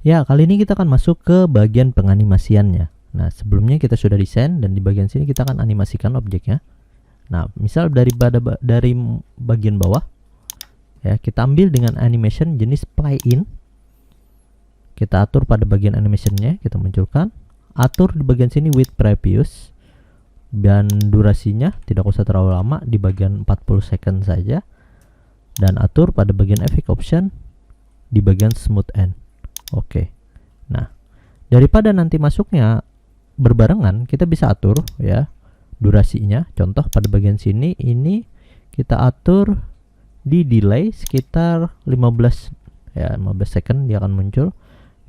Ya, kali ini kita akan masuk ke bagian penganimasiannya. Nah, sebelumnya kita sudah desain dan di bagian sini kita akan animasikan objeknya. Nah, misal dari bagian bawah ya, kita ambil dengan animation jenis play in. Kita atur pada bagian animationnya, kita munculkan. Atur di bagian sini with previous. Dan durasinya tidak usah terlalu lama, di bagian 40 second saja. Dan atur pada bagian effect option di bagian smooth end. Oke. Nah, daripada nanti masuknya berbarengan, kita bisa atur ya durasinya. Contoh pada bagian sini ini kita atur di delay sekitar 15 second dia akan muncul,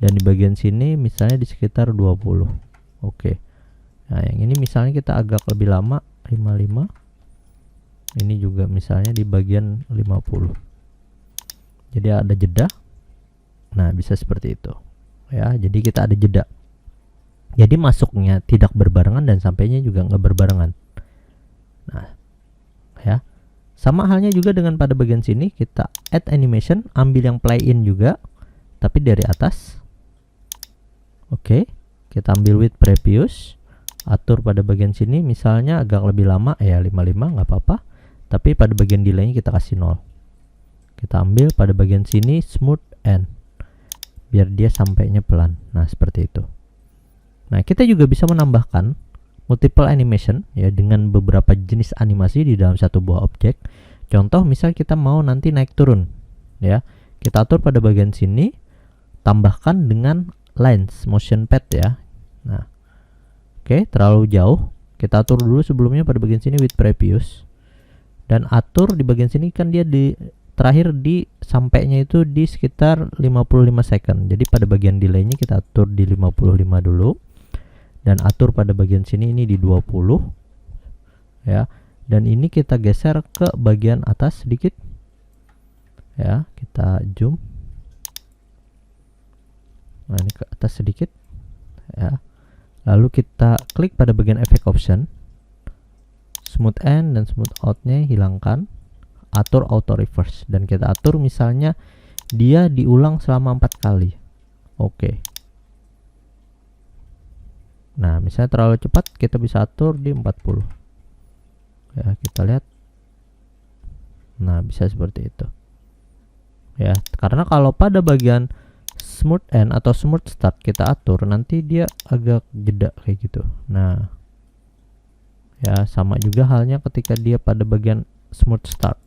dan di bagian sini misalnya di sekitar 20. Oke. Nah, yang ini misalnya kita agak lebih lama 55. Ini juga misalnya di bagian 50. Jadi ada jeda. Nah, bisa seperti itu. Ya, jadi kita ada jeda. Jadi masuknya tidak berbarengan dan sampainya juga nggak berbarengan. Nah, ya. Sama halnya juga dengan pada bagian sini, kita add animation, ambil yang play in juga, tapi dari atas. Oke, kita ambil with previous, atur pada bagian sini, misalnya agak lebih lama, ya 55 nggak apa-apa, tapi pada bagian delay-nya kita kasih 0. Kita ambil pada bagian sini smooth end, biar dia sampainya pelan. Nah, seperti itu. Nah, kita juga bisa menambahkan multiple animation ya dengan beberapa jenis animasi di dalam satu buah objek. Contoh misal kita mau nanti naik turun ya. Kita atur pada bagian sini, tambahkan dengan lines motion pad ya. Nah, oke, terlalu jauh. Kita atur dulu sebelumnya pada bagian sini with previous. Dan atur di bagian sini kan dia terakhir di sampainya itu di sekitar 55 second. Jadi pada bagian delay-nya kita atur di 55 dulu. Dan atur pada bagian sini ini di 20 ya. Dan ini kita geser ke bagian atas sedikit ya, kita zoom. Nah, ini ke atas sedikit ya. Lalu kita klik pada bagian effect option, smooth end dan smooth out-nya hilangkan, atur auto reverse, dan kita atur misalnya dia diulang selama 4 kali. Oke. Nah, misalnya terlalu cepat, kita bisa atur di 40. Ya, kita lihat. Nah, bisa seperti itu. Ya, karena kalau pada bagian smooth end atau smooth start kita atur, nanti dia agak jeda kayak gitu. Nah, ya sama juga halnya ketika dia pada bagian smooth start.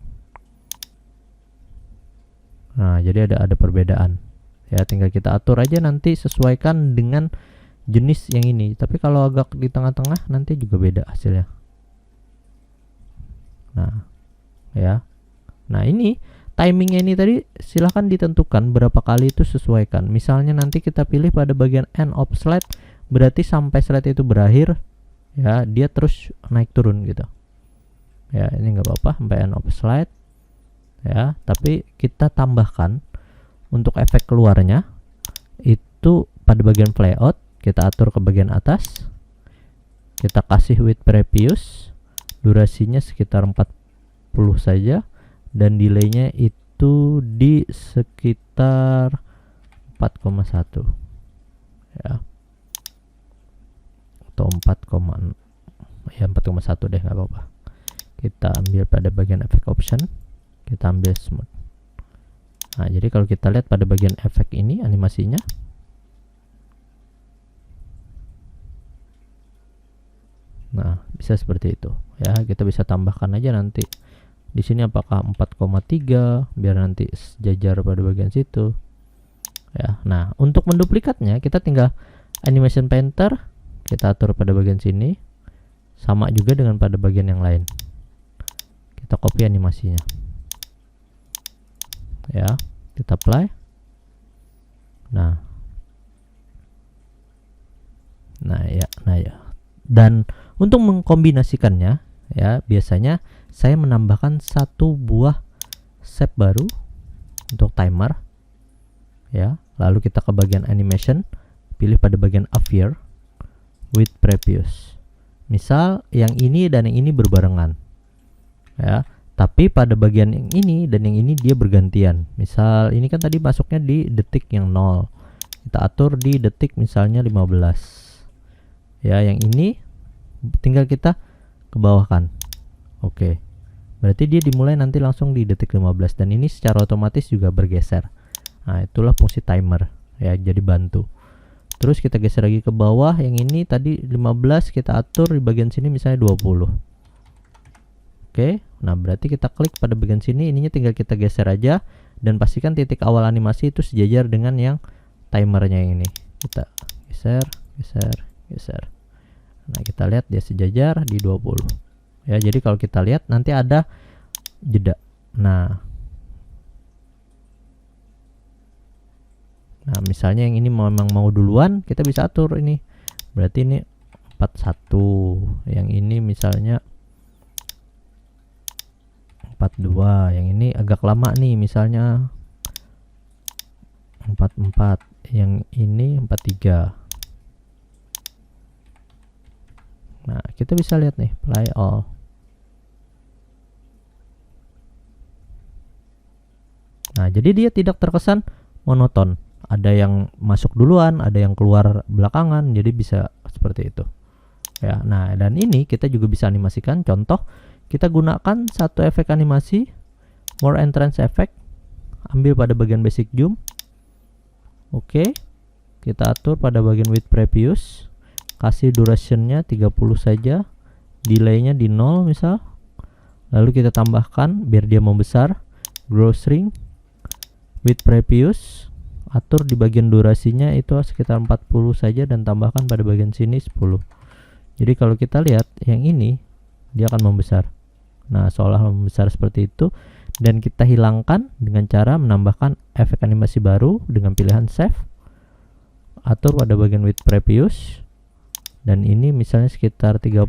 Nah, jadi ada perbedaan. Ya, tinggal kita atur aja, nanti sesuaikan dengan jenis yang ini. Tapi kalau agak di tengah-tengah nanti juga beda hasilnya. Nah, ya. Nah, ini timingnya ini tadi silahkan ditentukan berapa kali itu sesuaikan. Misalnya nanti kita pilih pada bagian end of slide, berarti sampai slide itu berakhir ya dia terus naik turun gitu. Ya, ini nggak apa-apa sampai end of slide ya. Tapi kita tambahkan untuk efek keluarnya itu pada bagian playout. Kita atur ke bagian atas, kita kasih with previous, durasinya sekitar 40 saja, dan delaynya itu di sekitar 4,1 ya, atau 4,1 deh, nggak apa-apa. Kita ambil pada bagian effect option, kita ambil smooth. Nah, jadi kalau kita lihat pada bagian efek ini animasinya, nah bisa seperti itu ya. Kita bisa tambahkan aja nanti di sini apakah 4,3 biar nanti sejajar pada bagian situ ya. Nah, untuk menduplikatnya kita tinggal animation painter, kita atur pada bagian sini, sama juga dengan pada bagian yang lain. Kita copy animasinya ya, kita apply. Nah ya. Dan untuk mengkombinasikannya ya, biasanya saya menambahkan satu buah shape baru untuk timer ya. Lalu kita ke bagian animation, pilih pada bagian appear with previous. Misal yang ini dan yang ini berbarengan ya, tapi pada bagian yang ini dan yang ini dia bergantian. Misal ini kan tadi masuknya di detik yang 0, kita atur di detik misalnya 15. Ya, yang ini tinggal kita ke bawahkan. Oke. Berarti dia dimulai nanti langsung di detik 15 dan ini secara otomatis juga bergeser. Nah, itulah fungsi timer ya, jadi bantu. Terus kita geser lagi ke bawah, yang ini tadi 15 kita atur di bagian sini misalnya 20. Oke. Nah, berarti kita klik pada bagian sini, ininya tinggal kita geser aja dan pastikan titik awal animasi itu sejajar dengan yang timernya yang ini. Kita geser, geser, geser. Nah, kita lihat dia sejajar di 20. Ya, jadi kalau kita lihat nanti ada jeda. Nah, misalnya yang ini memang mau duluan, kita bisa atur ini. Berarti ini 41. Yang ini misalnya 42. Yang ini agak lama nih, misalnya 44. Yang ini 43. Nah, kita bisa lihat nih, play all. Nah, jadi dia tidak terkesan monoton. Ada yang masuk duluan, ada yang keluar belakangan, jadi bisa seperti itu. Ya, nah dan ini kita juga bisa animasikan. Contoh, kita gunakan satu efek animasi, more entrance effect, ambil pada bagian basic zoom. Oke, kita atur pada bagian with previous, kasih durationnya 30 saja, delaynya di 0 misal. Lalu kita tambahkan biar dia membesar, grow shrink, with previous, atur di bagian durasinya itu sekitar 40 saja dan tambahkan pada bagian sini 10. Jadi kalau kita lihat yang ini dia akan membesar. Nah, seolah membesar seperti itu, dan kita hilangkan dengan cara menambahkan efek animasi baru dengan pilihan save, atur pada bagian with previous, dan ini misalnya sekitar 30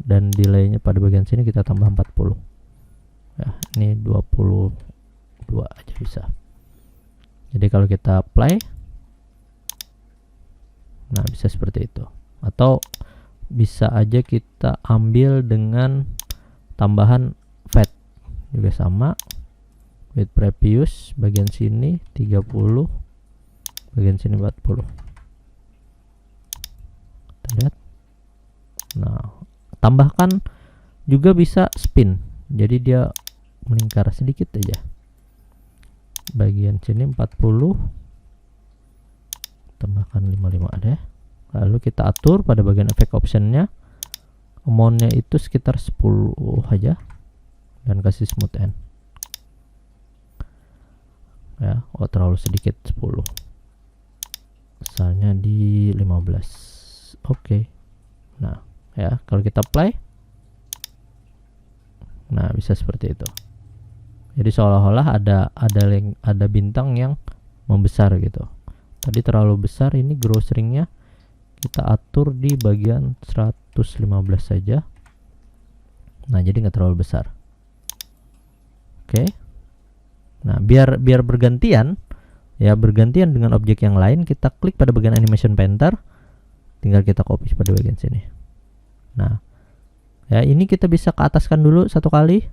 dan delaynya pada bagian sini kita tambah 40. Ya, ini 22 aja bisa. Jadi kalau kita play, nah bisa seperti itu. Atau bisa aja kita ambil dengan tambahan fade juga sama, with previous bagian sini 30, bagian sini 40. Kita lihat. Nah, tambahkan juga bisa spin, jadi dia melingkar sedikit aja. Bagian sini 40, tambahkan 55 deh. Lalu kita atur pada bagian efek optionnya, amountnya itu sekitar 10 aja, dan kasih smooth end. Ya, oh terlalu sedikit 10. Misalnya di 15. Oke. Nah, ya kalau kita play, nah bisa seperti itu. Jadi seolah-olah ada bintang yang membesar gitu. Tadi terlalu besar, ini grow shrinknya kita atur di bagian 115 saja. Nah, jadi nggak terlalu besar. Oke. Nah, biar bergantian ya, bergantian dengan objek yang lain, kita klik pada bagian animation painter, tinggal kita copy pada bagian sini. Nah, ya ini kita bisa ke ataskan dulu satu kali,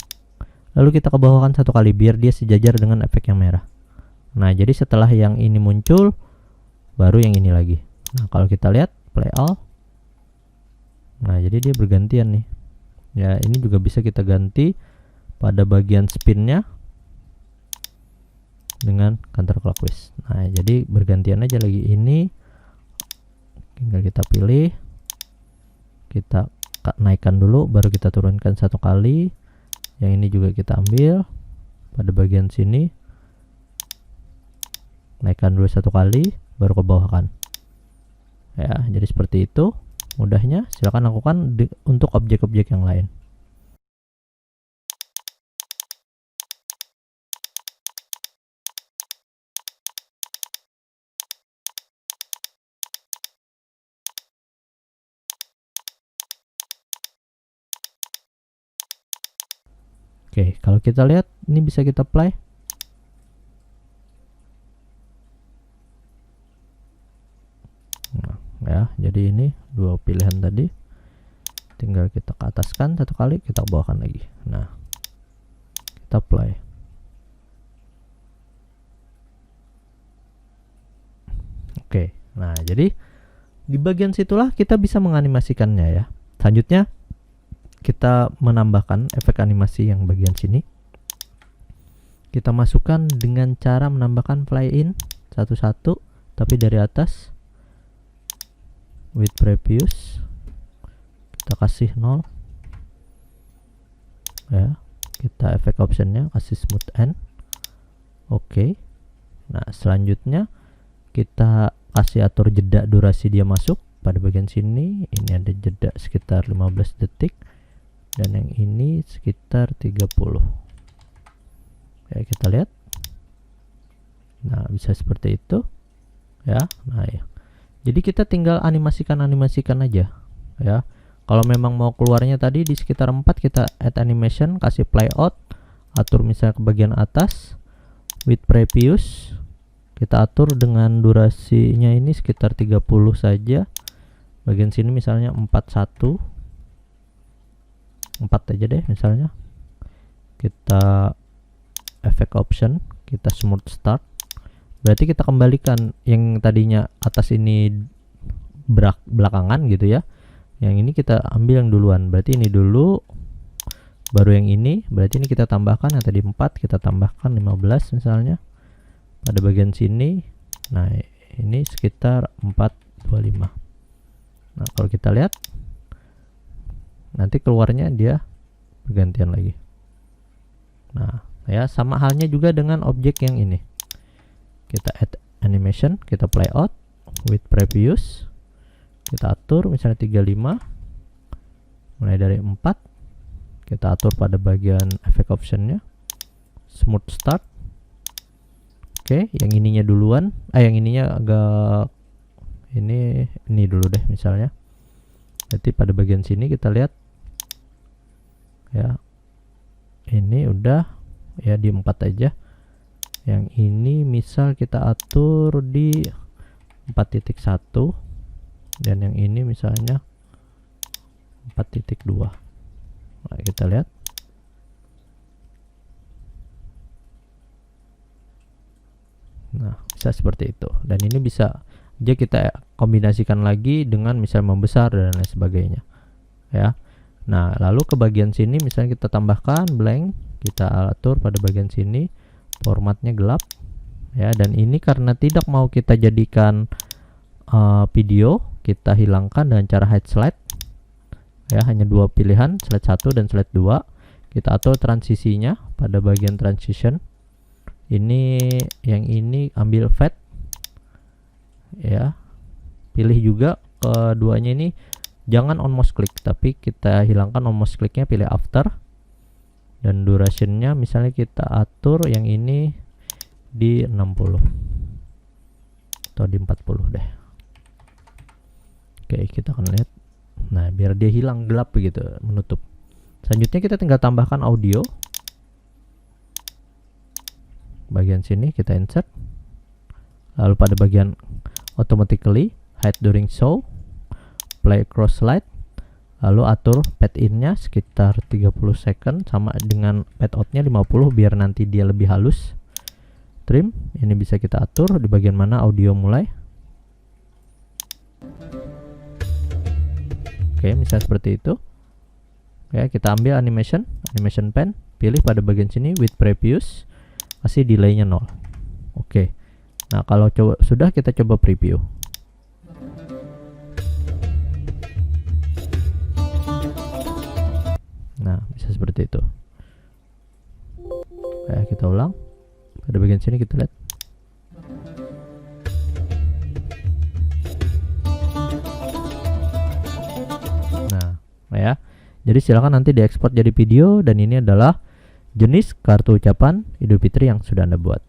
lalu kita ke bawahkan satu kali biar dia sejajar dengan efek yang merah. Nah, jadi setelah yang ini muncul, baru yang ini lagi. Nah, kalau kita lihat play all, nah jadi dia bergantian nih. Ya, ini juga bisa kita ganti pada bagian spinnya dengan counterclockwise. Nah, jadi bergantian aja lagi ini. Tinggal kita pilih, kita naikkan dulu, baru kita turunkan satu kali. Yang ini juga kita ambil pada bagian sini, naikkan dulu satu kali, baru ke bawahkan. Ya, jadi seperti itu mudahnya. Silakan lakukan untuk objek-objek yang lain. Oke, kalau kita lihat ini bisa kita play. Nah, ya, jadi ini dua pilihan tadi. Tinggal kita ke ataskan satu kali, kita bawahkan lagi. Nah, kita play. Oke, nah jadi di bagian situlah kita bisa menganimasikannya ya. Selanjutnya kita menambahkan efek animasi yang bagian sini. Kita masukkan dengan cara menambahkan fly in satu-satu, tapi dari atas. With previous kita kasih 0 ya. Kita efek optionnya kasih smooth end. Oke. Nah selanjutnya kita kasih atur jeda durasi dia masuk pada bagian sini. Ini ada jeda sekitar 15 detik dan yang ini sekitar 30 ya, kita lihat. Nah bisa seperti itu ya. Nah ya, jadi kita tinggal animasikan aja ya. Kalau memang mau keluarnya tadi di sekitar 4, kita add animation, kasih play out, atur misalnya ke bagian atas. With previous kita atur dengan durasinya ini sekitar 30 saja. Bagian sini misalnya 41, 4 aja deh misalnya. Kita efek option, kita smooth start. Berarti kita kembalikan yang tadinya atas ini belakangan gitu ya. Yang ini kita ambil yang duluan. Berarti ini dulu baru yang ini. Berarti ini kita tambahkan yang tadi 4, kita tambahkan 15 misalnya pada bagian sini. Nah ini sekitar 425. Nah kalau kita lihat nanti keluarnya dia bergantian lagi. Nah ya, sama halnya juga dengan objek yang ini. Kita add animation, kita play out with previous, kita atur misalnya 35 mulai dari 4, kita atur pada bagian efek optionnya smooth start. Oke, yang ininya duluan, yang ininya agak ini dulu deh misalnya. Jadi pada bagian sini kita lihat ya, ini udah ya di 4 aja. Yang ini misal kita atur di 4.1 dan yang ini misalnya 4.2. Nah, kita lihat. Nah, bisa seperti itu. Dan ini bisa aja kita kombinasikan lagi dengan misal membesar dan lain sebagainya. Ya. Nah, lalu ke bagian sini misalnya kita tambahkan blank, kita atur pada bagian sini formatnya gelap. Ya, dan ini karena tidak mau kita jadikan video, kita hilangkan dengan cara hide slide. Ya, hanya dua pilihan, slide 1 dan slide 2. Kita atur transisinya pada bagian transition. Ini yang ini ambil fade. Ya. Pilih juga keduanya ini jangan on mouse click, tapi kita hilangkan on mouse clicknya, pilih after. Dan durationnya misalnya kita atur yang ini di 60 atau di 40 deh. Oke, kita akan lihat. Nah, biar dia hilang gelap begitu, menutup. Selanjutnya kita tinggal tambahkan audio. Bagian sini kita insert. Lalu pada bagian automatically hide during show, play cross slide. Lalu atur pad in-nya sekitar 30 second sama dengan pad out-nya 50 biar nanti dia lebih halus. Trim, ini bisa kita atur di bagian mana audio mulai. Oke, misalnya seperti itu. Oke, kita ambil animation pen, pilih pada bagian sini with previous, kasih delay-nya 0. Oke. Nah, kalau sudah kita coba preview. Nah, bisa seperti itu. Ya, kita ulang. Pada bagian sini kita lihat. Nah, ya. Jadi silakan nanti diekspor jadi video, dan ini adalah jenis kartu ucapan Idul Fitri yang sudah Anda buat.